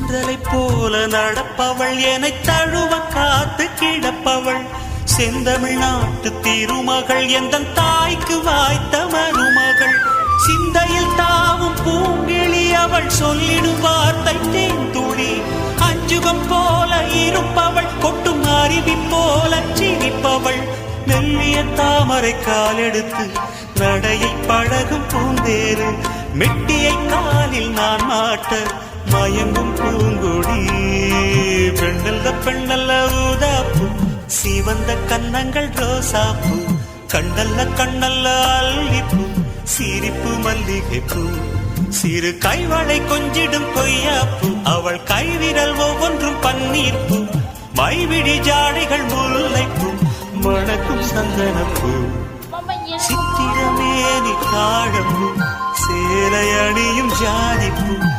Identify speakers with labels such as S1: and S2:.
S1: தென்றலை போல நடப்பவள் என்னை தழுவ காத்து கிடப்பவள் செந்தமிழ் நாட்டு திருமகள் எந்த தாய்க்கு வாய்த்த மருமகள் சிந்தையில் தாவும் பூங்கிழி அவள் சொல்லிடும் வார்த்தை தேன்துளி அஞ்சுகம் போல இருப்பவள் கொட்டும் அருவி போல சிரிப்பவள் மெல்லிய தாமரை காலெடுத்து நடையை பழகும் பூந்தேறு மெட்டியை காலில் நான் மாட்ட மயங்கும் பூங்கொடி பெண்ணல்ல பெண்ணல்ல ஊதாப்பு சிவந்த கன்னங்கள் ரோசாப்பூ கண்ணல்ல கண்ணல்ல அல்லிப்பூ சிரிப்பு மல்லிகைப்பூ சிறு கைவளை கொஞ்சிடும் கொய்யாப்பூ அவள் கைவிரல் ஒவ்வொன்றும் பன்னீர்ப்பூ மைவிழி ஜாடைகள் முல்லைப்பூ மணக்கும் சந்தனப்பூ சித்திரமேனி தாழம்பூ சேலை அணியும் ஜாதிப்பூ